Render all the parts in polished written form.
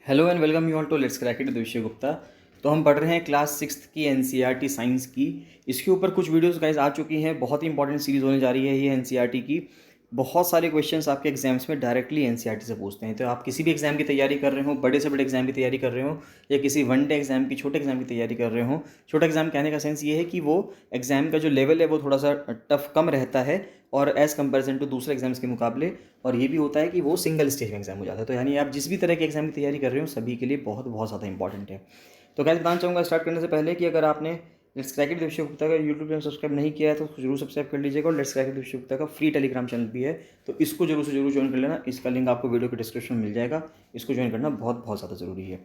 Hello and welcome you all to let's crack it Divya Gupta. तो हम पढ़ रहे हैं क्लास 6 की एनसीईआरटी साइंस की। इसके ऊपर कुछ वीडियोस गाइस आ चुकी हैं। बहुत ही इंपॉर्टेंट सीरीज होने जा रही है ये एनसीईआरटी की। बहुत सारे क्वेश्चंस आपके एग्जाम्स में डायरेक्टली एनसीईआरटी से पूछते हैं। तो आप किसी भी एग्जाम की तैयारी कर रहे हो, बड़े से बड़े एग्जाम की तैयारी कर रहे हो या किसी वन डे एग्जाम की, छोटे एग्जाम की तैयारी कर रहे हो। छोटा एग्जाम कहने का सेंस ये है कि वो एग्जाम का जो लेवल है वो थोड़ा सा टफ कम रहता है और एज़ कंपेरिजन टू दूसरे एग्जाम्स के मुकाबले। और ये भी होता है कि वो सिंगल स्टेज में एग्जाम हो जाता है। तो यानी आप जिस भी तरह के एग्जाम की तैयारी कर रहे हो सभी के लिए बहुत बहुत ज़्यादा इंपॉर्टेंट है। तो गाइस बताना चाहूँगा स्टार्ट करने से पहले कि अगर आपने let's crack it Divya Gupta का यूट्यूब चैनल सब्सक्राइब नहीं किया है तो जरूर सब्सक्राइब कर लीजिएगा। और let's crack it Divya Gupta का फ्री टेलीग्राम चैनल भी है, तो इसको जरूर से जरूर ज्वाइन कर लेना। इसका लिंक आपको वीडियो के डिस्क्रिप्शन में मिल जाएगा। इसको ज्वाइन करना बहुत बहुत ज़्यादा ज़रूरी है।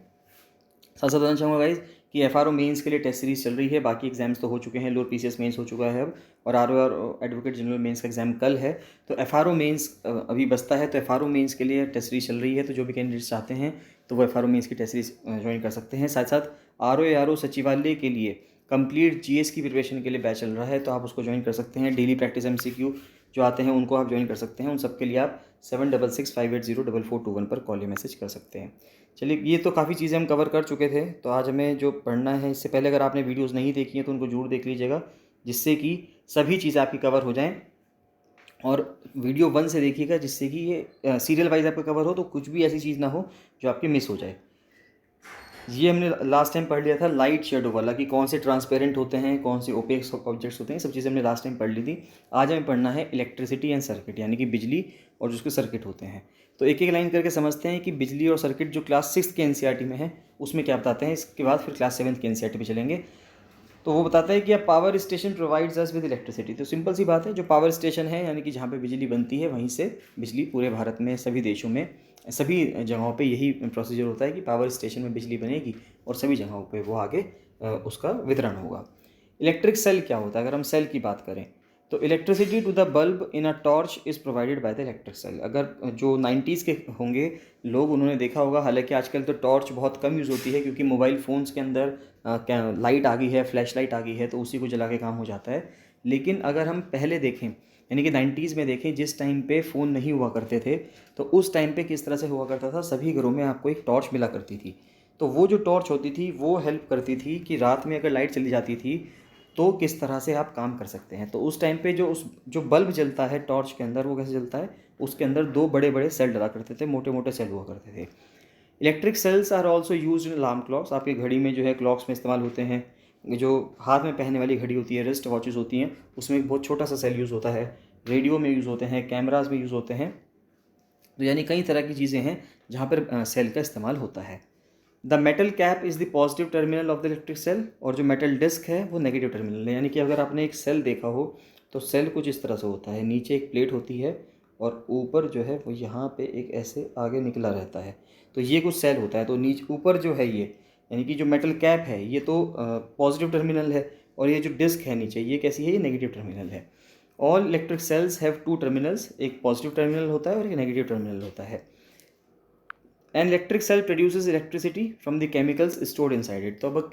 साथ साथ बताना चाहूँगा गाइज कि एफआरओ मेंस के लिए टेस्ट सीरीज चल रही है। बाकी एग्जाम्स तो हो चुके हैं, लोअर पीसीएस मेंस हो चुका है अब, और आरओ और एडवोकेट जनरल मेंस का एग्जाम कल है। तो एफआरओ मेंस अभी बचता है। तो एफआरओ मेंस के लिए टेस्ट सीरीज चल रही है। तो जो भी कैंडिडेट्स चाहते हैं तो वो एफआरओ मेंस की टेस्ट सीरीज ज्वाइन कर सकते हैं। साथ साथ आरओ सचिवालय के लिए कंप्लीट जीएस की प्रिपरेशन के लिए बैच चल रहा है, तो आप उसको ज्वाइन कर सकते हैं। डेली प्रैक्टिस एमसीक्यू जो आते हैं उनको आप ज्वाइन कर सकते हैं। उन सबके लिए आप 7665804421 पर कॉल या मैसेज कर सकते हैं। चलिए, ये तो काफ़ी चीज़ें हम कवर कर चुके थे। तो आज हमें जो पढ़ना है, इससे पहले अगर आपने वीडियोस नहीं देखी हैं तो उनको जरूर देख लीजिएगा, जिससे कि सभी चीज़ें आपकी कवर हो जाएं। और वीडियो 1 से देखिएगा जिससे कि ये सीरियल वाइज आपका कवर हो, तो कुछ भी ऐसी चीज़ ना हो जो आपकी मिस हो जाए। ये हमने लास्ट टाइम पढ़ लिया था लाइट शेडो वाला, कि कौन से ट्रांसपेरेंट होते हैं, कौन से ओपेक ऑब्जेक्ट्स होते हैं। सब चीज़ें हमने लास्ट टाइम पढ़ ली थी। आज हमें पढ़ना है इलेक्ट्रिसिटी एंड सर्किट, यानी कि बिजली और जिसके सर्किट होते हैं। तो एक एक लाइन करके समझते हैं कि बिजली और सर्किट जो क्लास 6 के एनसीईआरटी में है उसमें क्या बताते हैं। इसके बाद फिर क्लास 7 के एनसीईआरटी पे चलेंगे। तो वो बताता है कि अब power station provides us with electricity. तो सिंपल सी बात है, जो पावर स्टेशन है यानी कि जहाँ पे बिजली बनती है वहीं से बिजली पूरे भारत में सभी देशों में सभी जगहों पे यही प्रोसीजर होता है कि पावर स्टेशन में बिजली बनेगी और सभी जगहों पे वो आगे उसका वितरण होगा। इलेक्ट्रिक सेल क्या होता है, अगर हम सेल की बात करें तो electricity to the bulb in a torch is provided by the electric cell. अगर जो 90s के होंगे लोग, उन्होंने देखा होगा, हालांकि आजकल तो टॉर्च बहुत कम यूज़ होती है क्योंकि मोबाइल फ़ोन्स के अंदर लाइट आ गई है, फ्लैश लाइट आ गई है, तो उसी को जला के काम हो जाता है। लेकिन अगर हम पहले देखें यानी कि 90s में देखें, जिस टाइम पे फ़ोन नहीं हुआ करते थे, तो उस टाइम पे किस तरह से हुआ करता था, सभी घरों में आपको एक टॉर्च मिला करती थी। तो वो जो टॉर्च होती थी वो हेल्प करती थी कि रात में अगर लाइट चली जाती थी तो किस तरह से आप काम कर सकते हैं। तो उस टाइम पे जो बल्ब जलता है टॉर्च के अंदर, वो कैसे जलता है, उसके अंदर दो बड़े बड़े सेल डला करते थे, मोटे मोटे सेल हुआ करते थे। Electric cells are also use in alarm clocks. आपकी घड़ी में जो है क्लॉक्स में इस्तेमाल होते हैं। जो हाथ में पहनने वाली घड़ी होती है, रिस्ट वॉचेस होती हैं, उसमें एक बहुत छोटा सा सेल यूज़ होता है। रेडियो में यूज़ होते हैं, कैमराज में यूज़ होते हैं। तो यानी कई तरह की चीज़ें हैं जहाँ पर सेल का इस्तेमाल होता है। The metal cap is the positive terminal of the electric cell, और जो मेटल डिस्क है वो नेगेटिव टर्मिनल है। यानी कि अगर आपने एक सेल देखा हो तो सेल कुछ इस तरह से होता है। नीचे एक प्लेट होती है और ऊपर जो है वो यहाँ पे एक ऐसे आगे निकला रहता है। तो ये कुछ सेल होता है। तो नीचे ऊपर जो है ये, यानी कि जो मेटल कैप है ये तो पॉजिटिव टर्मिनल है, और ये जो डिस्क है नीचे ये कैसी है, ये नेगेटिव टर्मिनल है। All electric cells have two terminals, एक पॉजिटिव टर्मिनल होता है और एक नेगेटिव टर्मिनल होता है। An electric cell produces electricity from the chemicals stored inside it. तो अब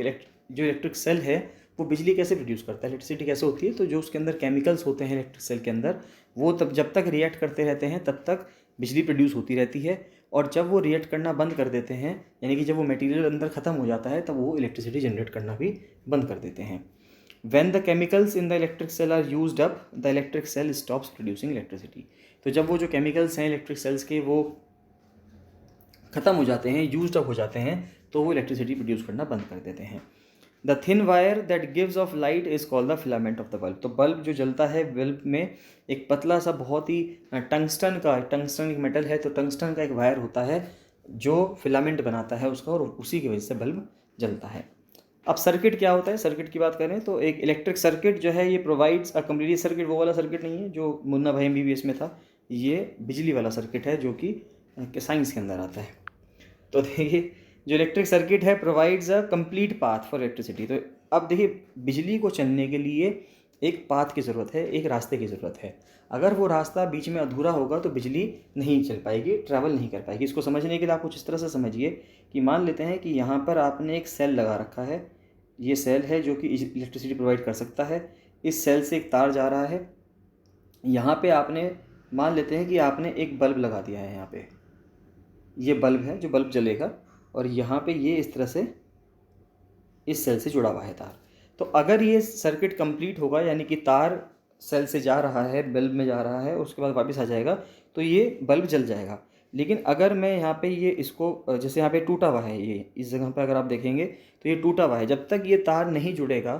जो इलेक्ट्रिक सेल है वो बिजली कैसे प्रोड्यूस करता है, इलेक्ट्रिसिटी कैसे होती है, तो जो उसके अंदर केमिकल्स होते हैं इलेक्ट्रिक सेल के अंदर, वो तब जब तक रिएक्ट करते रहते हैं तब तक बिजली प्रोड्यूस होती रहती है। और जब वो रिएक्ट करना बंद कर देते हैं, यानी कि जब वो मटेरियल अंदर ख़त्म हो जाता है, तब वो इलेक्ट्रिसिटी जनरेट करना भी बंद कर देते हैं। When the chemicals in the electric cell are used up, the electric cell stops producing electricity। तो जब वो जो केमिकल्स हैं इलेक्ट्रिक सेल्स के वो ख़त्म हो जाते हैं, यूज्ड अप हो जाते हैं, तो वो इलेक्ट्रिसिटी प्रोड्यूस करना बंद कर देते हैं। The thin wire that gives off light is called the filament of the bulb. तो बल्ब जो जलता है, बल्ब में एक पतला सा बहुत ही टंगस्टन एक मेटल है, तो टंगस्टन का एक वायर होता है जो फिलामेंट बनाता है उसका, और उसी की वजह से बल्ब जलता है। अब सर्किट क्या होता है, सर्किट की बात करें तो एक इलेक्ट्रिक सर्किट जो है ये प्रोवाइड्स अ कंप्लीट सर्किट। वो वाला सर्किट नहीं है जो मुन्ना भाई एमबीबीएस में था, ये बिजली वाला सर्किट है जो कि साइंस के अंदर आता है। तो देखिए, जो इलेक्ट्रिक सर्किट है provides a complete path for electricity. तो अब देखिए, बिजली को चलने के लिए एक पाथ की ज़रूरत है, एक रास्ते की ज़रूरत है। अगर वो रास्ता बीच में अधूरा होगा तो बिजली नहीं चल पाएगी, ट्रैवल नहीं कर पाएगी। इसको समझने के लिए आप कुछ इस तरह से समझिए कि मान लेते हैं कि यहाँ पर आपने एक सेल लगा रखा है। ये सेल है जो कि इलेक्ट्रिसिटी प्रोवाइड कर सकता है। इस सेल से एक तार जा रहा है। यहाँ पे आपने मान लेते हैं कि आपने एक बल्ब लगा दिया है। यहाँ पे ये बल्ब है जो बल्ब जलेगा, और यहाँ पे ये इस तरह से इस सेल से जुड़ा हुआ है तार। तो अगर ये सर्किट कंप्लीट होगा, यानी कि तार सेल से जा रहा है, बल्ब में जा रहा है, उसके बाद वापस आ जाएगा, तो ये बल्ब जल जाएगा। लेकिन अगर मैं यहाँ पे ये इसको जैसे यहाँ पे टूटा हुआ है, ये इस जगह पे अगर आप देखेंगे तो ये टूटा हुआ है, जब तक ये तार नहीं जुड़ेगा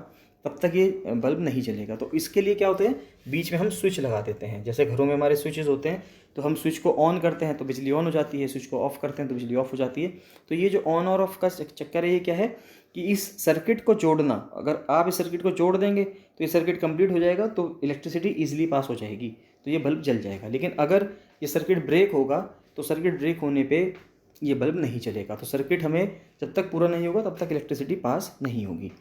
तब तक ये बल्ब नहीं जलेगा। तो इसके लिए क्या होते हैं, बीच में हम स्विच लगा देते हैं। जैसे घरों में हमारे स्विचेस होते हैं, तो हम स्विच को ऑन करते हैं तो बिजली ऑन हो जाती है, स्विच को ऑफ करते हैं तो बिजली ऑफ हो जाती है। तो ये जो ऑन और ऑफ का चक्कर है, ये क्या है कि इस सर्किट को जोड़ना, अगर आप इस सर्किट को जोड़ देंगे तो ये सर्किट कंप्लीट हो जाएगा, तो इलेक्ट्रिसिटी ईजिली पास हो जाएगी, तो ये बल्ब जल जाएगा। लेकिन अगर ये सर्किट ब्रेक होगा तो सर्किट ब्रेक होने पे ये बल्ब नहीं चलेगा। तो सर्किट हमें जब तक पूरा नहीं होगा तब तक इलेक्ट्रिसिटी पास नहीं होगी।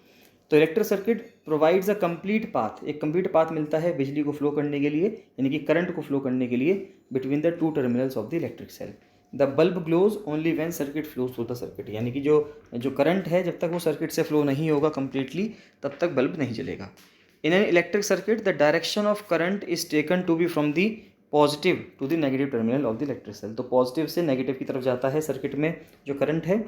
तो electric circuit provides a complete path, एक कंप्लीट पाथ मिलता है बिजली को फ्लो करने के लिए, यानी कि करंट को फ्लो करने के लिए between the two terminals of the electric cell. The bulb glows only when circuit flows through the circuit, यानी कि जो करंट है जब तक वो सर्किट से फ्लो नहीं होगा कंप्लीटली तब तक बल्ब नहीं जलेगा। In an electric circuit the direction of current is taken to be from the positive to the negative terminal of the electric cell. तो पॉजिटिव से नेगेटिव की तरफ जाता है सर्किट में जो करंट है।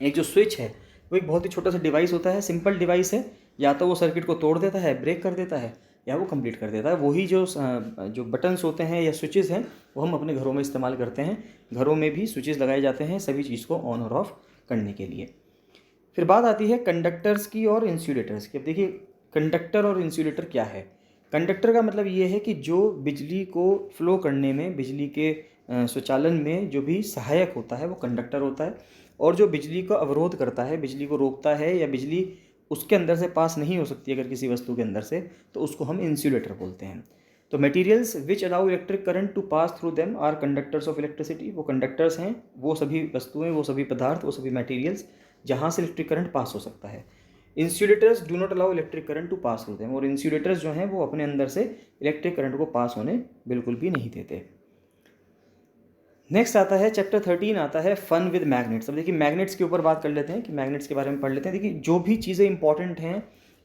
एक जो स्विच है वो एक बहुत ही छोटा सा डिवाइस होता है, सिंपल डिवाइस है, या तो वो सर्किट को तोड़ देता है, ब्रेक कर देता है, या वो कंप्लीट कर देता है। वही जो बटन्स होते हैं या स्विचेस हैं वो हम अपने घरों में इस्तेमाल करते हैं। घरों में भी स्विचेस लगाए जाते हैं सभी चीज़ को ऑन और ऑफ करने के लिए। फिर बात आती है कंडक्टर्स की और इंसुलेटर्स की। अब देखिए कंडक्टर और इंसुलेटर क्या है। कंडक्टर का मतलब ये है कि जो बिजली को फ्लो करने में, बिजली के स्वचालन में जो भी सहायक होता है वो कंडक्टर होता है, और जो बिजली को अवरोध करता है, बिजली को रोकता है, या बिजली उसके अंदर से पास नहीं हो सकती अगर किसी वस्तु के अंदर से, तो उसको हम इंसुलेटर बोलते हैं। तो materials which allow electric current to pass through them are conductors of electricity. वो कंडक्टर्स हैं, वो सभी वस्तुएं, वो सभी पदार्थ, वो सभी मटेरियल्स जहाँ से इलेक्ट्रिक करंट पास हो सकता है। Insulators do not allow electric current to pass through them, और इंसुलेटर्स जो हैं वो अपने अंदर से इलेक्ट्रिक करंट को पास होने बिल्कुल भी नहीं देते। नेक्स्ट आता है चैप्टर 13, आता है फन विद मैग्नेट्स। अब देखिए मैग्नेट्स के ऊपर बात कर लेते हैं कि मैग्नेट्स के बारे में पढ़ लेते हैं। देखिए जो भी चीज़ें इंपॉर्टेंट हैं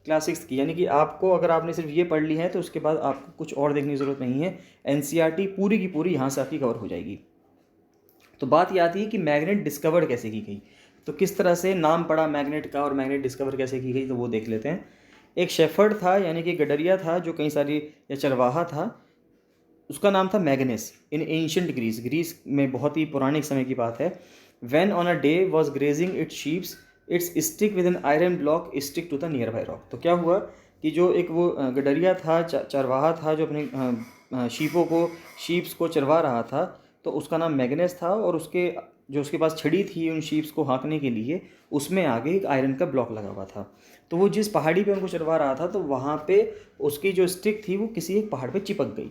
क्लास 6 की, यानी कि आपको अगर आपने सिर्फ ये पढ़ ली है तो उसके बाद आपको कुछ और देखने की ज़रूरत नहीं है। एनसीईआरटी पूरी की पूरी यहाँ से आपकी कवर हो जाएगी। तो बात ये आती है कि मैग्नेट डिस्कवर कैसे की गई, तो किस तरह से नाम पड़ा मैग्नेट का और मैग्नेट डिस्कवर कैसे की गई, तो वो देख लेते हैं। एक शेफर्ड था, यानी कि गडरिया था, जो कई सारी, या चरवाहा था, उसका नाम था Magnes in ancient Greece. Greece में बहुत ही पौराणिक समय की बात है। When on a day was grazing its sheeps its stick with an iron block stick to the nearby rock. तो क्या हुआ कि जो एक वो गडरिया था, चरवाहा था, जो अपने शीप्स को चरवा रहा था, तो उसका नाम मैग्नेस था, और उसके पास छड़ी थी उन शीप्स को हाँकने के लिए, उसमें आगे एक आयरन का ब्लॉक लगा हुआ था। तो वो जिस पहाड़ी पे उनको चरवा रहा था, तो वहाँ पे उसकी जो स्टिक थी वो किसी एक पहाड़ पे चिपक गई।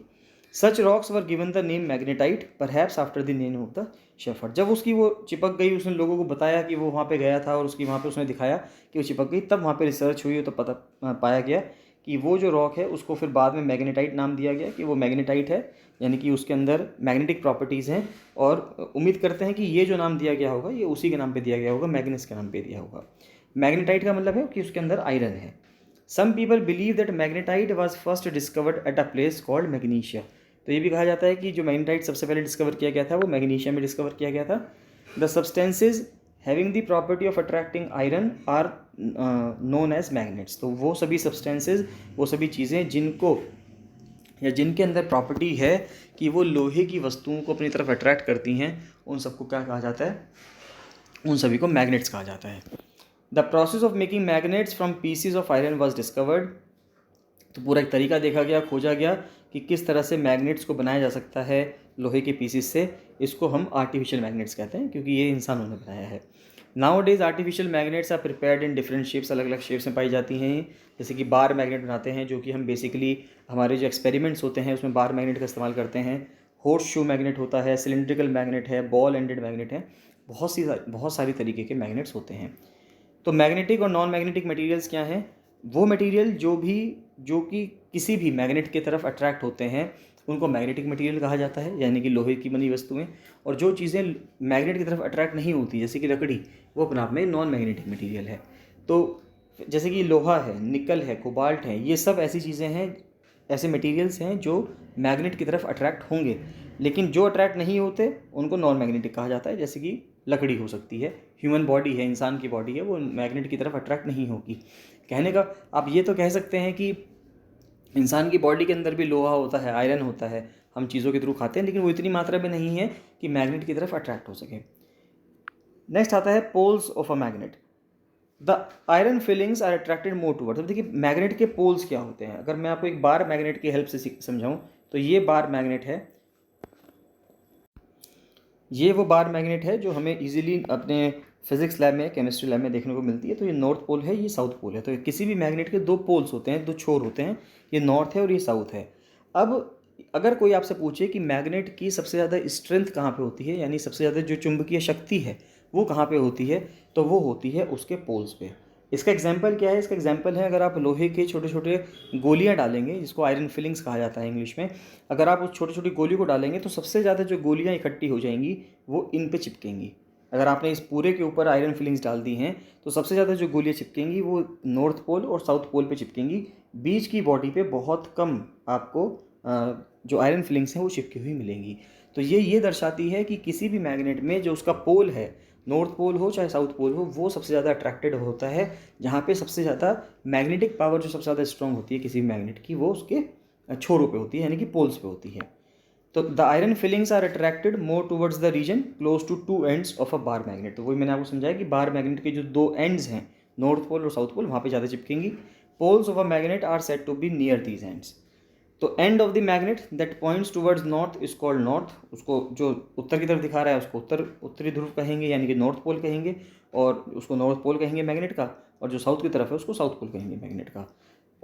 Such rocks were given the name magnetite perhaps after the name of the shepherd. जब उसकी वो चिपक गई, उसने लोगों को बताया कि वो वहाँ पे गया था और उसकी वहाँ पे उसने दिखाया कि वो चिपक गई, तब वहाँ पे रिसर्च हुई तो पता पाया गया कि वो जो रॉक है उसको फिर बाद में मैग्नेटाइट नाम दिया गया, कि वो मैग्नेटाइट है, यानी कि उसके अंदर मैग्नेटिक प्रॉपर्टीज़ हैं। और उम्मीद करते हैं कि ये जो नाम दिया गया होगा ये उसी के नाम पर दिया गया होगा, मैग्नेस के नाम पर दिया होगा। मैग्नेटाइट का मतलब है कि उसके अंदर आयरन है। Some people believe that magnetite was first discovered at a place called Magnesia. तो ये भी कहा जाता है कि जो मैग्नेटाइट सबसे पहले डिस्कवर किया गया था वो मैग्नीशिया में डिस्कवर किया गया था। The substances having the property of attracting iron are known as magnets. तो वो सभी सब्सटेंसेज, वो सभी चीज़ें जिनको या जिनके अंदर प्रॉपर्टी है कि वो लोहे की वस्तुओं को अपनी तरफ अट्रैक्ट करती हैं, उन सबको क्या कहा जाता है, उन सभी को मैग्नेट्स कहा जाता है। The process of making magnets from PCs of iron was discovered. तो पूरा एक तरीका देखा गया, खोजा गया कि किस तरह से मैग्नेट्स को बनाया जा सकता है लोहे के पीसीस से। इसको हम आर्टिफिशियल मैग्नेट्स कहते हैं, क्योंकि ये इंसानों ने बनाया है। Nowadays artificial magnets are prepared in different shapes, अलग अलग शेप्स में पाई जाती हैं। जैसे कि बार मैग्नेट बनाते हैं, जो कि हम बेसिकली हमारे जो एक्सपेरिमेंट्स होते हैं उसमें बार मैग्नेट का इस्तेमाल करते हैं। हॉर्स शू मैग्नेट होता है, सिलिंड्रिकल मैग्नेट है, बॉल एंडेड मैग्नेट है, बहुत सारी तरीके के मैग्नेट्स होते हैं। तो मैग्नेटिक और नॉन मैग्नेटिक मटेरियल्स क्या हैं? वो मटेरियल जो कि किसी भी मैग्नेट की तरफ अट्रैक्ट होते हैं उनको मैग्नेटिक मटेरियल कहा जाता है, यानी कि लोहे की बनी वस्तुएं। और जो चीज़ें मैग्नेट की तरफ अट्रैक्ट नहीं होती, जैसे कि लकड़ी, वो अपने आप में नॉन मैग्नेटिक मटेरियल है। तो जैसे कि लोहा है, निकल है, कोबाल्ट है, ये सब ऐसी चीज़ें हैं, ऐसे मटेरियल्स हैं जो मैग्नेट की तरफ अट्रैक्ट होंगे, लेकिन जो अट्रैक्ट नहीं होते उनको नॉन मैग्नेटिक कहा जाता है। जैसे कि लकड़ी हो सकती है, ह्यूमन बॉडी है, इंसान की बॉडी है, वो मैग्नेट की तरफ अट्रैक्ट नहीं होगी। कहने का आप ये तो कह सकते हैं कि इंसान की बॉडी के अंदर भी लोहा होता है, आयरन होता है, हम चीज़ों के थ्रू खाते हैं, लेकिन वो इतनी मात्रा में नहीं है कि मैग्नेट की तरफ अट्रैक्ट हो सके। नेक्स्ट आता है poles of a magnet. The iron filings are attracted more towards. अब देखिए मैग्नेट के पोल्स क्या होते हैं। अगर मैं आपको एक बार मैग्नेट की हेल्प से समझाऊं तो ये बार मैग्नेट है, ये वो बार मैग्नेट है जो हमें इजीली अपने फिजिक्स लैब में, केमिस्ट्री लैब में देखने को मिलती है। तो ये नॉर्थ पोल है, ये साउथ पोल है। तो किसी भी मैग्नेट के दो पोल्स होते हैं, दो छोर होते हैं, ये नॉर्थ है और ये साउथ है। अब अगर कोई आपसे पूछे कि मैग्नेट की सबसे ज़्यादा स्ट्रेंथ कहाँ पे होती है, यानी सबसे ज़्यादा जो चुंबकीय शक्ति है वो कहाँ पे होती है, तो वो होती है उसके पोल्स पे। इसका एग्जाम्पल क्या है? इसका एग्जाम्पल है, अगर आप लोहे के छोटे छोटे गोलियां डालेंगे, जिसको आयरन फिलिंग्स कहा जाता है इंग्लिश में, अगर आप उस छोटी छोटी गोली को डालेंगे तो सबसे ज़्यादा जो गोलियां इकट्ठी हो जाएंगी वो इन पे चिपकेंगी। अगर आपने इस पूरे के ऊपर आयरन फिलिंग्स डाल दी हैं तो सबसे ज़्यादा जो गोलियां चिपकेंगी वो नॉर्थ पोल और साउथ पोल पे चिपकेंगी। बीच की बॉडी पे बहुत कम आपको जो आयरन फिलिंग्स हैं वो चिपकी हुई मिलेंगी। तो ये दर्शाती है कि किसी भी मैग्नेट में जो उसका पोल है, नॉर्थ पोल हो चाहे साउथ पोल हो, वो सबसे ज़्यादा अट्रैक्टेड होता है। जहाँ पे सबसे ज़्यादा मैग्नेटिक पावर जो सबसे ज़्यादा स्ट्रॉन्ग होती है किसी भी मैग्नेट की, वो उसके छोरों पे होती है, यानी कि पोल्स पे होती है। तो the iron filings are attracted more towards the region close to two ends of a bar magnet. तो वही मैंने आपको समझाया कि बार मैग्नेट के जो दो एंड्स हैं, नॉर्थ पोल और साउथ पोल, वहाँ पे ज़्यादा चिपकेंगी। Poles of a magnet are said to be near these ends. तो end of the magnet that points towards north is called north. उसको जो उत्तर की तरफ दिखा रहा है उसको उत्तरी ध्रुव कहेंगे, यानी कि नॉर्थ पोल कहेंगे, और उसको नॉर्थ पोल कहेंगे मैग्नेट का। और जो साउथ की तरफ है उसको साउथ पोल कहेंगे मैग्नेट का।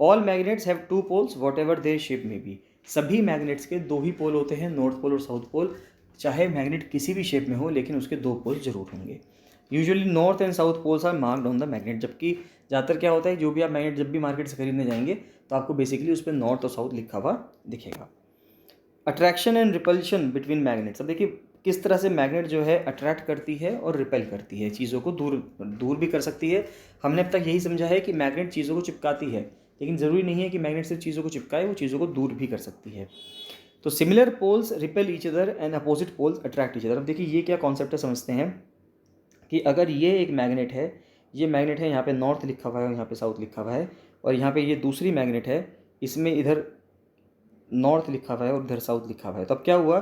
All magnets have two poles whatever their shape में बी। सभी मैग्नेट्स के दो ही पोल होते हैं, नॉर्थ पोल और साउथ पोल। चाहे मैग्नेट किसी भी शेप में हो, लेकिन उसके दो पोल जरूर होंगे। Usually north and south poles are marked on the magnet. जबकि ज़्यादातर क्या होता है, जो भी आप मैग्नेट जब भी मार्केट से खरीदने जाएंगे तो आपको बेसिकली उस पर नॉर्थ और साउथ लिखा हुआ दिखेगा। Attraction and repulsion between magnets. अब देखिए किस तरह से मैग्नेट जो है अट्रैक्ट करती है और रिपेल करती है, चीज़ों को दूर भी कर सकती है। हमने अब तक यही समझा है कि मैग्नेट चीज़ों को चिपकाती है, लेकिन ज़रूरी नहीं है कि मैग्नेट सिर्फ चीज़ों को चिपकाए, वो चीज़ों को दूर भी कर सकती है। तो similar poles repel each other and opposite poles attract each other. अब देखिए ये क्या कॉन्सेप्ट है, समझते हैं कि अगर ये एक मैग्नेट है, ये मैग्नेट है, यहाँ पे नॉर्थ लिखा हुआ है, यहाँ पे साउथ लिखा हुआ है, और यहाँ पे ये दूसरी मैग्नेट है, इसमें इधर नॉर्थ लिखा हुआ है और इधर साउथ लिखा हुआ है। तो अब क्या हुआ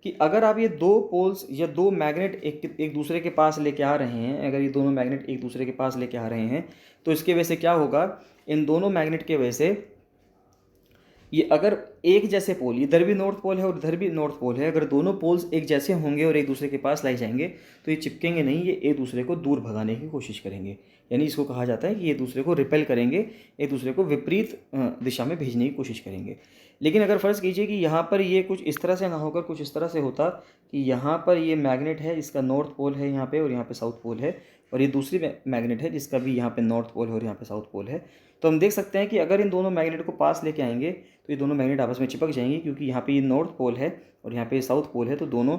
कि अगर आप ये दो पोल्स या दो मैग्नेट एक दूसरे के पास लेके आ रहे हैं, अगर ये दोनों मैग्नेट एक दूसरे के पास लेके आ रहे हैं, तो इसके वजह से क्या होगा, इन दोनों मैग्नेट के वजह से ये अगर एक जैसे पोल, इधर भी नॉर्थ पोल है और इधर भी नॉर्थ पोल है, अगर दोनों पोल्स एक जैसे होंगे और एक दूसरे के पास लाई जाएंगे तो ये चिपकेंगे नहीं, ये एक दूसरे को दूर भगाने की कोशिश करेंगे। यानी इसको कहा जाता है कि ये दूसरे को रिपेल करेंगे, एक दूसरे को विपरीत दिशा में भेजने की कोशिश करेंगे। लेकिन अगर फ़र्ज़ कीजिए कि यहाँ पर ये कुछ इस तरह से ना होकर कुछ इस तरह से होता कि यहाँ पर ये मैग्नेट है, इसका नॉर्थ पोल है यहाँ पे और यहाँ पे साउथ पोल है, और ये दूसरी मैग्नेट है जिसका भी यहाँ पे नॉर्थ पोल है और यहाँ पे साउथ पोल है, तो हम देख सकते हैं कि अगर इन दोनों मैग्नेट को पास लेके आएंगे तो ये दोनों मैग्नेट आपस में चिपक जाएंगी, क्योंकि यहाँ पे ये नॉर्थ पोल है और यहाँ पे साउथ पोल है, तो दोनों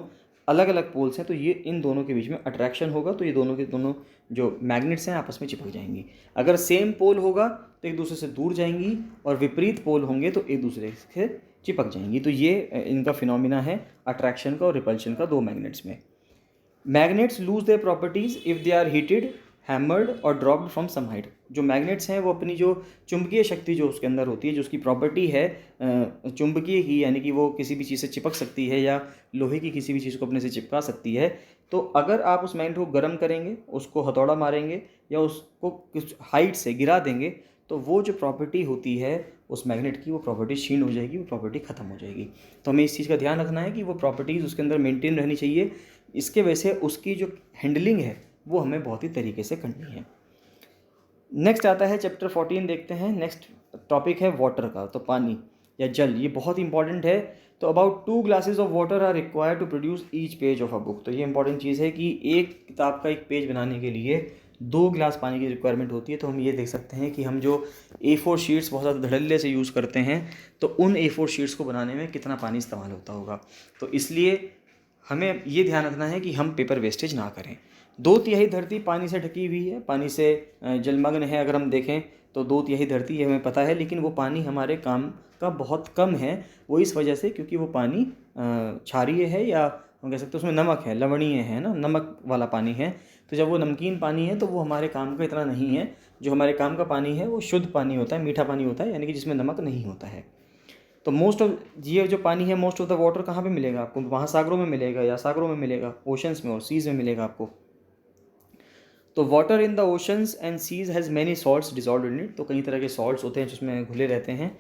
अलग अलग पोल्स हैं, तो ये इन दोनों के बीच में अट्रैक्शन होगा, तो ये दोनों के दोनों जो मैग्नेट्स हैं आपस में चिपक जाएंगी। अगर सेम पोल होगा तो एक दूसरे से दूर जाएंगी, और विपरीत पोल होंगे तो एक दूसरे से चिपक जाएंगी। तो ये इनका फिनोमिना है अट्रैक्शन का और रिपल्शन का दो मैग्नेट्स में। Magnets lose their properties if they are heated, hammered और ड्रॉप्ड फ्रॉम सम हाइट। जो मैग्नेट्स हैं वो अपनी जो चुंबकीय शक्ति जो उसके अंदर होती है, जो उसकी प्रॉपर्टी है चुंबकीय की, यानी कि वो किसी भी चीज़ से चिपक सकती है या लोहे की किसी भी चीज़ को अपने से चिपका सकती है। तो अगर आप उस मैग्नेट को गर्म करेंगे, उसको हथौड़ा मारेंगे या उसको कुछ हाइट से गिरा देंगे, तो वो जो प्रॉपर्टी होती है उस मैग्नेट की, वो प्रॉपर्टी क्षीण हो जाएगी, वो प्रॉपर्टी ख़त्म हो जाएगी। तो हमें इस चीज़ का ध्यान रखना है कि वो प्रॉपर्टीज़ उसके अंदर मेंटेन रहनी चाहिए। इसके वजह से उसकी जो हैंडलिंग है वो हमें बहुत ही तरीके से करनी है। नेक्स्ट आता है चैप्टर 14, देखते हैं। नेक्स्ट टॉपिक है वाटर का, तो पानी या जल, ये बहुत इंपॉर्टेंट है। तो about 2 glasses of water are required to produce each page of a book. तो ये इंपॉर्टेंट चीज़ है कि एक किताब का एक पेज बनाने के लिए 2 गिलास पानी की रिक्वायरमेंट होती है। तो हम ये देख सकते हैं कि हम जो A4 शीट्स बहुत ज़्यादा धड़ल्ले से यूज़ करते हैं, तो उन A4 शीट्स को बनाने में कितना पानी इस्तेमाल होता होगा। तो इसलिए हमें ये ध्यान रखना है कि हम पेपर वेस्टेज ना करें। 2/3 धरती पानी से ढकी हुई है, पानी से जलमग्न है। अगर हम देखें तो 2/3 धरती है, हमें पता है, लेकिन वो पानी हमारे काम का बहुत कम है। वो इस वजह से क्योंकि वो पानी क्षारीय है या हम कह सकते हैं उसमें नमक है, लवणीय है ना, नमक वाला पानी है। तो जब वो नमकीन पानी है तो वो हमारे काम का इतना नहीं है। जो हमारे काम का पानी है वो शुद्ध पानी होता है, मीठा पानी होता है, यानी कि जिसमें नमक नहीं होता है। तो मोस्ट ऑफ ये जो पानी है, मोस्ट ऑफ द वाटर कहाँ पे मिलेगा आपको? महासागरों में मिलेगा या सागरों में मिलेगा, ओशंस में और सीज में मिलेगा आपको। तो water in the oceans and seas has many salts dissolve in it. तो कई तरह के सॉल्ट्स होते हैं जिसमें घुले रहते हैं।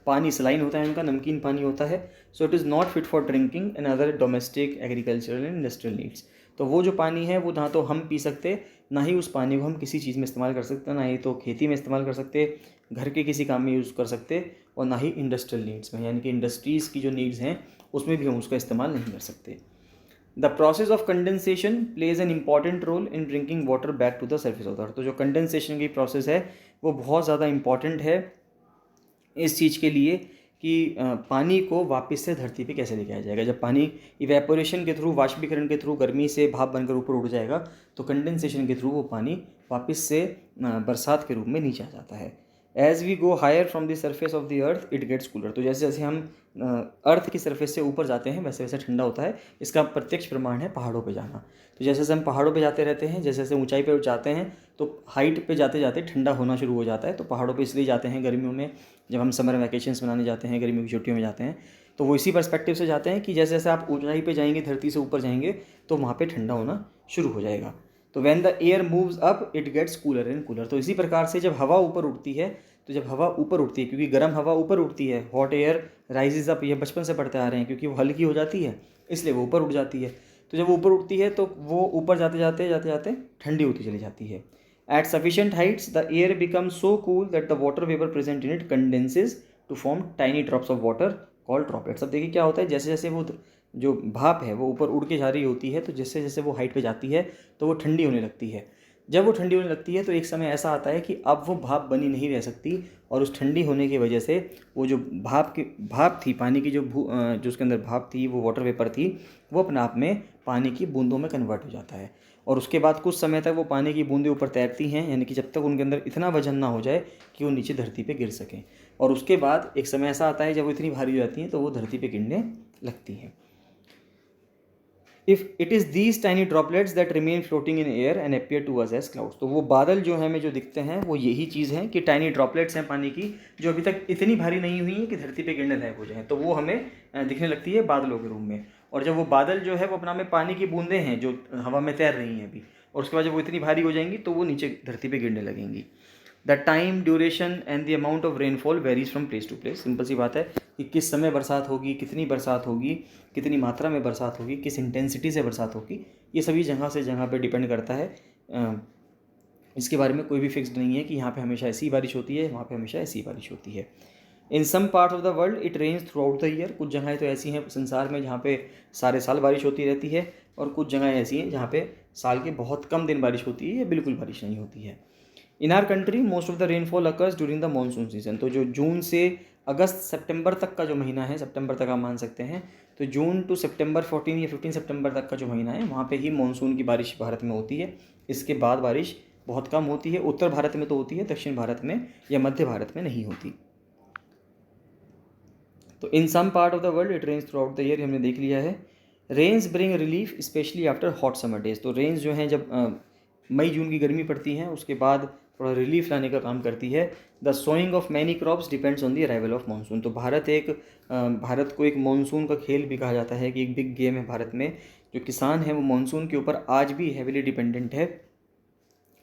पानी सलाइन होता है उनका, नमकीन पानी होता है। So it is not fit for drinking and other domestic agricultural and industrial needs. तो वो जो पानी है वो ना तो हम पी सकते, ना ही उस पानी को हम किसी चीज़ में इस्तेमाल कर सकते, ना ही तो खेती में इस्तेमाल कर सकते, घर के किसी काम में यूज़ कर सकते, और ना ही इंडस्ट्रियल नीड्स में, यानी कि इंडस्ट्रीज़ की जो नीड्स हैं उसमें भी हम उसका इस्तेमाल नहीं कर सकते। The process of condensation plays an important role in bringing water back to the surface of the earth. तो जो कंडेंसेशन की प्रोसेस है वो बहुत ज़्यादा इंपॉर्टेंट है इस चीज़ के लिए कि पानी को वापस से धरती पे कैसे लेके आया जाएगा। जब पानी इवेपोरेशन के थ्रू, वाष्पीकरण के थ्रू गर्मी से भाप बनकर ऊपर उड़ जाएगा, तो कंडेंसेशन के थ्रू वो पानी वापस से बरसात के रूप में नीचे आ जाता है। As we go higher from the surface of the earth it gets cooler. तो जैसे जैसे हम अर्थ की सरफेस से ऊपर जाते हैं वैसे वैसे ठंडा होता है। इसका प्रत्यक्ष प्रमाण है पहाड़ों पे जाना। तो जैसे जैसे हम पहाड़ों पे जाते रहते हैं, जैसे जैसे ऊंचाई पे जाते हैं, तो हाइट पे जाते जाते ठंडा होना शुरू हो जाता है। तो पहाड़ों पे इसलिए जाते हैं गर्मियों में, जब हम समर वैकेशंस मनाने जाते हैं, गर्मियों की छुट्टियों में जाते हैं, तो वो इसी पर्सपेक्टिव से जाते हैं कि जैसे जैसे आप ऊंचाई पे जाएंगे, धरती से ऊपर जाएंगे, तो वहाँ पे ठंडा होना शुरू हो जाएगा। तो when the air moves up it gets cooler and cooler. तो इसी प्रकार से जब हवा ऊपर उठती है, तो जब हवा ऊपर उठती है, क्योंकि गर्म हवा ऊपर उठती है, हॉट एयर राइजेज अप, ये बचपन से पढ़ते आ रहे हैं, क्योंकि वो हल्की हो जाती है इसलिए वो ऊपर उठ जाती है। तो जब वो ऊपर उठती है तो वो ऊपर जाते जाते जाते जाते ठंडी होती चली जाती है। At sufficient heights the air becomes so cool that the water vapour present in it condenses to form tiny drops of water called droplets. अब देखिए क्या होता है, जैसे जैसे वो जो भाप है वो ऊपर उड़ के जा रही होती है, तो जैसे जैसे वो हाइट पे जाती है तो वो ठंडी होने लगती है। जब वो ठंडी होने लगती है तो एक समय ऐसा आता है कि अब वो भाप बनी नहीं रह सकती, और उस ठंडी होने की वजह से वो जो भाप थी, पानी की जो उसके अंदर भाप थी, वो वाटर वेपर थी, वो अपने आप में पानी की बूंदों में कन्वर्ट हो जाता है। और उसके बाद कुछ समय तक वो पानी की बूंदें ऊपर तैरती हैं, यानी कि जब तक उनके अंदर इतना वजन ना हो जाए कि वो नीचे धरती पे गिर सकें। और उसके बाद एक समय ऐसा आता है जब वो इतनी भारी हो जाती हैं तो वो धरती पे गिरने लगती हैं। If it is these tiny droplets that remain floating in air and appear to us as clouds. तो वो बादल जो हमें जो दिखते हैं वो यही चीज़ है कि टाइनी ड्रॉपलेट्स हैं पानी की, जो अभी तक इतनी भारी नहीं हुई है कि धरती पे गिरने लायक हो जाए, तो वो हमें दिखने लगती है बादलों के रूप में। और जब वो बादल जो है वो अपना में पानी की बूंदें हैं जो हवा में तैर रही हैं अभी, और उसके बाद जब वो इतनी भारी हो जाएंगी तो वो नीचे धरती पे गिरने लगेंगी। The time, duration and the amount of rainfall varies from place to place. Simple सी बात है कि किस समय बरसात होगी, कितनी बरसात होगी, कितनी मात्रा में बरसात होगी, किस इंटेंसिटी से बरसात होगी, ये सभी जगह से जगह पे डिपेंड करता है। इसके बारे में कोई भी फिक्स्ड नहीं है कि यहाँ पे हमेशा ऐसी बारिश होती है, वहाँ पे हमेशा ऐसी बारिश होती है। In some part of the world it rains throughout the year. कुछ जगहें तो ऐसी हैं संसार में जहाँ पे सारे साल बारिश होती रहती है, और कुछ जगहें ऐसी हैं जहाँ पे साल के बहुत कम दिन बारिश होती है या बिल्कुल बारिश नहीं होती है। इन our country most of the rainfall occurs during the monsoon season. तो जो जून से अगस्त सितंबर तक का जो महीना है, सितंबर तक आप मान सकते हैं, तो जून टू सितंबर 14 या 15 सितंबर तक का जो महीना है वहाँ पे ही मानसून की बारिश भारत में होती है। इसके बाद बारिश बहुत कम होती है। उत्तर भारत में तो होती है, दक्षिण भारत में या मध्य भारत में नहीं होती। तो in some part of the world it rains throughout the year, हमने देख लिया है। Rains bring relief specially after hot summer days. तो रेन्स जो हैं जब मई जून की गर्मी पड़ती है उसके बाद थोड़ा रिलीफ लाने का काम करती है। The sowing of many crops depends on the arrival of monsoon. तो भारत को एक मानसून का खेल भी कहा जाता है कि एक बिग गेम है भारत में। जो किसान है वो मानसून के ऊपर आज भी हैविली डिपेंडेंट है।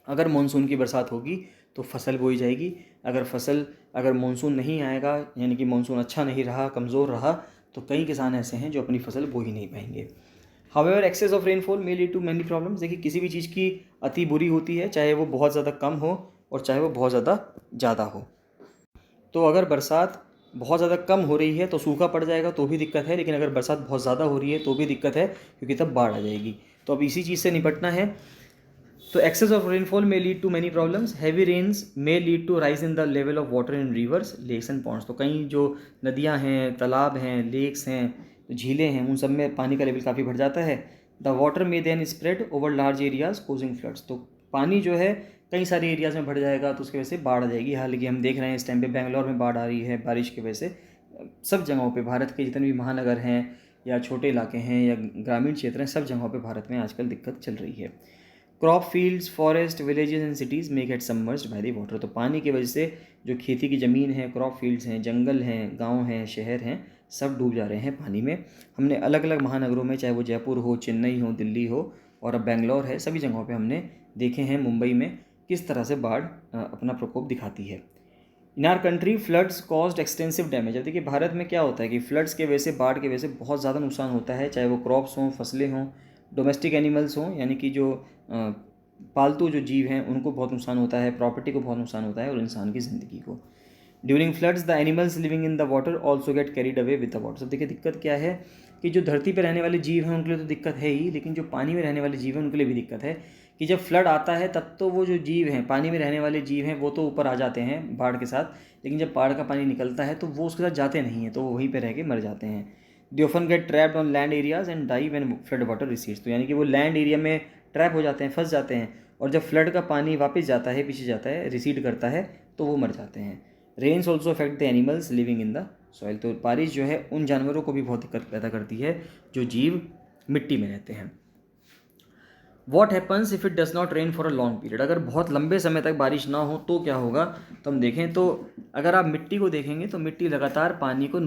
अगर मानसून की बरसात होगी तो फसल बोई जाएगी। अगर मानसून नहीं आएगा, यानी कि मानसून अच्छा नहीं रहा, कमज़ोर रहा, तो कई किसान ऐसे हैं जो अपनी फसल बो ही नहीं पाएंगे। However excess of rainfall may lead to many problems. देखिए किसी भी चीज़ की अति बुरी होती है, चाहे वो बहुत ज़्यादा कम हो और चाहे वो बहुत ज़्यादा हो। तो अगर बरसात बहुत ज़्यादा कम हो रही है तो सूखा पड़ जाएगा तो भी दिक्कत है, लेकिन अगर बरसात बहुत ज़्यादा हो रही है तो भी दिक्कत है, क्योंकि तब बाढ़ आ जाएगी। तो अब इसी चीज़ से निपटना है। तो excess of rainfall may lead to many problems. Heavy rains may lead to rise in the level of water in rivers, lakes and ponds. तो कई जो नदियाँ हैं, तालाब हैं, लेक्स हैं, झीलें हैं, उन सब में पानी का लेवल काफ़ी बढ़ जाता है। The water may then spread over large areas causing floods. तो पानी जो है कई सारे एरियाज़ में बढ़ जाएगा तो उसकी वजह से बाढ़ आ जाएगी। हालांकि हम देख रहे हैं इस टाइम पे बेंगलोर में बाढ़ आ रही है बारिश की वजह से। सब जगहों पे भारत के जितने भी महानगर हैं, या छोटे इलाके हैं या ग्रामीण क्षेत्र हैं, सब जगहों पे भारत में आजकल दिक्कत चल रही है। Crop fields, forest, villages and cities may gate submerged by the water. तो पानी की वजह से जो खेती की ज़मीन है, क्रॉप फील्ड्स हैं, जंगल हैं, गांव हैं, शहर हैं, सब डूब जा रहे हैं पानी में। हमने अलग अलग महानगरों में, चाहे वो जयपुर हो, चेन्नई हो, दिल्ली हो और अब बेंगलोर है, सभी जगहों पे हमने देखे हैं, मुंबई में किस तरह से बाढ़ अपना प्रकोप दिखाती है। इन our country floods caused extensive damage. अब देखिए भारत में क्या होता है कि फ्लड्स के वजह से, बाढ़ की वजह से बहुत ज़्यादा नुकसान होता है, चाहे वो क्रॉप्स हों, फसलें हों, डोमेस्टिक एनिमल्स हों, यानी कि जो पालतू जो जीव हैं उनको बहुत नुकसान होता है, प्रॉपर्टी को बहुत नुकसान होता है और इंसान की ज़िंदगी को। During floods the animals living in the water also get carried away with the water. सब देखिए दिक्कत क्या है कि जो धरती पर रहने वाले जीव हैं उनके लिए तो दिक्कत है ही, लेकिन जो पानी में रहने वाले जीव हैं उनके लिए भी दिक्कत है कि जब फ्लड आता है तब तो वो जो जीव हैं, पानी में रहने वाले जीव हैं, वो तो ऊपर आ जाते हैं बाढ़ के साथ, लेकिन जब बाढ़ का पानी निकलता है तो वो उसके साथ जाते नहीं हैं, तो वो वहीं पर रह के मर जाते हैं। They often get trapped on land areas and die when flood water recedes. तो यानी कि वो लैंड एरिया में ट्रैप हो जाते हैं, फंस जाते हैं, और जब फ्लड का पानी वापस जाता है, पीछे जाता है, रिसीड करता है, तो वो मर जाते हैं। Rains also affect the animals living in the soil. तो बारिश जो है उन जानवरों को भी बहुत दिक्कत पैदा करती है जो जीव मिट्टी में रहते हैं। What happens if it does not rain for a long period. अगर बहुत लंबे समय तक बारिश ना हो तो क्या होगा, तो हम देखें तो अगर आप मिट्टी को देखेंगे तो मिट्टी लगातार पानी को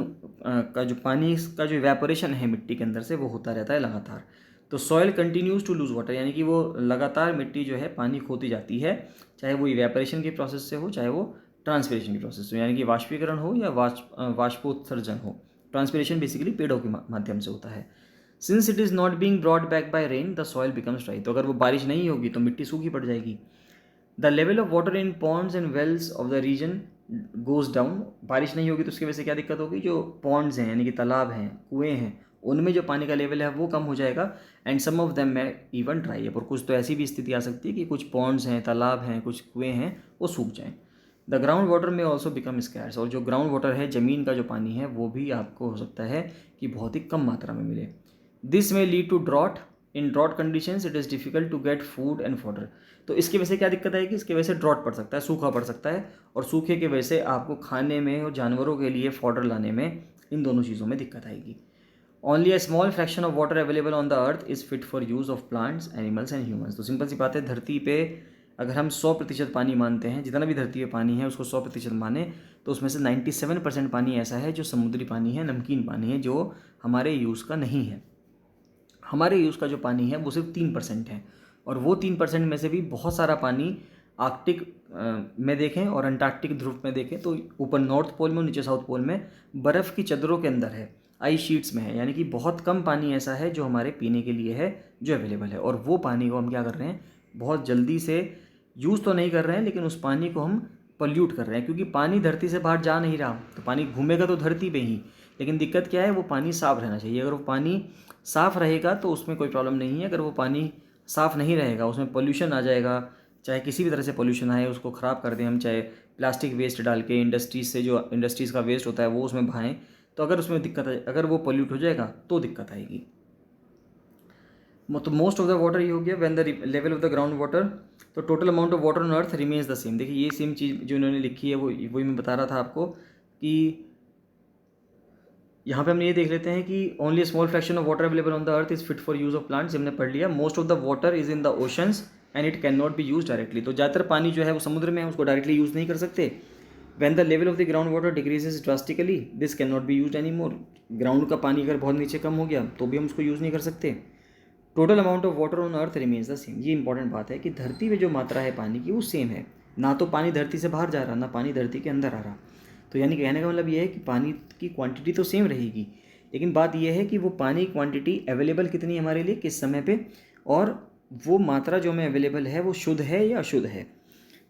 पानी का जो इवेपोरेशन है मिट्टी के अंदर से वो होता रहता है लगातार। तो soil continues to lose water, यानी कि वो लगातार मिट्टी जो है पानी खोती जाती है, चाहे वो इवेपोरेशन के प्रोसेस से हो, चाहे वो ट्रांसपिरेशन की प्रोसेस से, यानी कि वाष्पीकरण हो या वाष्पोत्सर्जन हो। ट्रांसपिरेशन बेसिकली पेड़ों के माध्यम से होता है। Since it is not being brought back by rain the soil becomes dry. तो अगर वो बारिश नहीं होगी तो मिट्टी सूखी पड़ जाएगी। The level of water in ponds and wells of the region goes down. बारिश नहीं होगी तो उसकी वजह से क्या दिक्कत होगी, जो पॉन्ड्स हैं यानी कि तालाब हैं, कुएँ हैं, उनमें जो पानी का लेवल है वो कम हो जाएगा। एंड सम ऑफ देम में इवन ड्राई अप। और कुछ तो ऐसी भी स्थिति आ सकती है कि कुछ पॉन्ड्स हैं, तालाब हैं, कुछ कुएँ हैं, वो सूख जाएँ। द ग्राउंड वाटर में ऑल्सो बिकम स्कैर्स। और जो ग्राउंड वाटर है, ज़मीन का जो पानी है, वो भी आपको हो सकता है कि बहुत ही कम मात्रा में मिले। This may lead to drought. In drought conditions it is difficult to get food and fodder. तो इसकी वजह से क्या दिक्कत आएगी, इसकी वजह से ड्रॉट पड़ सकता है, सूखा पड़ सकता है, और सूखे की वजह से आपको खाने में और जानवरों के लिए फॉडर लाने में, इन दोनों चीज़ों में दिक्कत आएगी। Only a small fraction of water available on the earth is fit for use of plants, animals and humans. तो सिंपल सी बात है, धरती पे अगर हम 100% पानी मानते हैं, जितना भी धरती पे पानी है उसको 100% माने, तो उसमें से 97% पानी ऐसा है जो समुद्री पानी है, नमकीन पानी है, जो हमारे यूज़ का नहीं है। हमारे यूज़ का जो पानी है वो सिर्फ 3% है, और वो 3% में से भी बहुत सारा पानी आर्कटिक में देखें और अंटार्कटिक ध्रुव में देखें तो ऊपर नॉर्थ पोल में और नीचे साउथ पोल में बर्फ़ की चद्दरों के अंदर है, आइस शीट्स में है। यानी कि बहुत कम पानी ऐसा है जो हमारे पीने के लिए है, जो अवेलेबल है, और वो पानी को हम क्या कर रहे हैं, बहुत जल्दी से यूज़ तो नहीं कर रहे हैं, लेकिन उस पानी को हम पल्यूट कर रहे हैं, क्योंकि पानी धरती से बाहर जा नहीं रहा, तो पानी घूमेगा तो धरती पे ही। लेकिन दिक्कत क्या है, वो पानी साफ़ रहना चाहिए। अगर वो पानी साफ़ रहेगा तो उसमें कोई प्रॉब्लम नहीं है। अगर वो पानी साफ़ नहीं रहेगा, उसमें पोल्यूशन आ जाएगा, चाहे किसी भी तरह से पोल्यूशन आए, उसको ख़राब कर दें हम, चाहे प्लास्टिक वेस्ट डाल के, इंडस्ट्रीज़ से जो इंडस्ट्रीज़ का वेस्ट होता है वो उसमें बहाएं, तो अगर उसमें दिक्कत आए, अगर वो पोल्यूट हो जाएगा तो दिक्कत आएगी। तो मोस्ट ऑफ द वाटर ये हो गया when the level of the ground water. तो total amount of water on earth remains the same. देखिए ये सेम चीज़ जो इन्होंने लिखी है वही मैं बता रहा था आपको, कि यहाँ पे हम ये देख लेते हैं कि only small fraction of water available on the earth is fit for use of plants, हमने पढ़ लिया। Most of the water is in the oceans and it can not be use directly. तो ज़्यादातर पानी जो है वो समुद्र में है, उसको डायरेक्टली यूज़ नहीं कर सकते। When the level of the ground water decreases drastically this can not be use any more. Ground का पानी अगर बहुत नीचे कम हो गया तो भी हम उसको यूज़ नहीं कर सकते। Total amount of water on earth remains the same. ये इंपॉर्टेंट बात है कि धरती में जो मात्रा है पानी की वो सेम है, ना तो पानी धरती से बाहर जा रहा, ना पानी धरती के अंदर आ रहा। तो यानी कहने का मतलब ये है कि पानी की क्वांटिटी तो सेम रहेगी, लेकिन बात यह है कि वो पानी क्वांटिटी अवेलेबल कितनी है हमारे लिए, किस समय पे, और वो मात्रा जो हमें अवेलेबल है वो शुद्ध है या अशुद्ध है।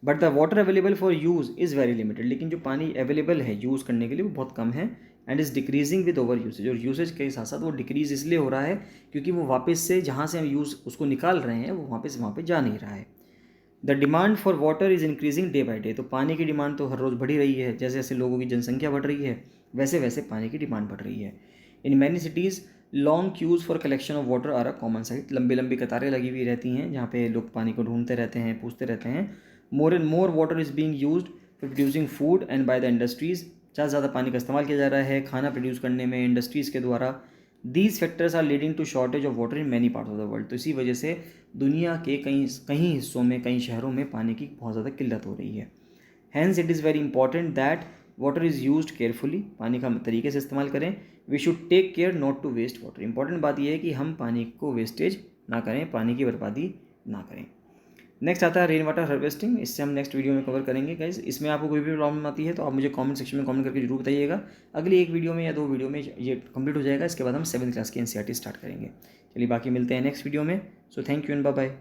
But the water available for use is very limited. लेकिन जो पानी अवेलेबल है यूज़ करने के लिए वो बहुत कम है, and is decreasing with over usage. और यूसेज के साथ साथ वो डिक्रीज इसलिए हो रहा है क्योंकि वो वापस से जहाँ से हम यूज़ उसको निकाल रहे हैं वो वापस वहाँ पे जा नहीं रहा है। The demand for water is increasing day by day. तो पानी की डिमांड तो हर रोज़ बढ़ी रही है, जैसे जैसे लोगों की जनसंख्या बढ़ रही है वैसे वैसे पानी की डिमांड बढ़ रही है। In many cities long queues for collection of water are a common sight. लंबी लंबी कतारें लगी हुई रहती हैं जहाँ पे लोग पानी को ढूंढते रहते हैं, पूछते रहते हैं। More and more water is being used for producing food and by the industries. ज़्यादा से ज़्यादा पानी का इस्तेमाल किया जा रहा है खाना प्रोड्यूस करने में इंडस्ट्रीज़ के द्वारा। These factors are leading to shortage of water in many part of the world. तो इसी वजह से दुनिया के कई हिस्सों में, कई शहरों में पानी की बहुत ज़्यादा किल्लत हो रही है। Hence it is very important that water is used carefully, पानी का तरीके से इस्तेमाल करें। We should take care not to waste water. Important बात यह है कि हम पानी को वेस्टेज ना करें, पानी की बर्बादी ना करें। नेक्स्ट आता है रेन वाटर हार्वेस्टिंग। इससे हम नेक्स्ट वीडियो में कवर करेंगे गाइज। इसमें आपको कोई भी प्रॉब्लम आती है तो आप मुझे कमेंट सेक्शन में कमेंट करके जरूर बताइएगा। अगली एक वीडियो में या 2 वीडियो में ये कंप्लीट हो जाएगा। इसके बाद हम 7th क्लास की NCERT स्टार्ट करेंगे। चलिए बाकी मिलते हैं नेक्स्ट वीडियो में। So thank you and bye bye.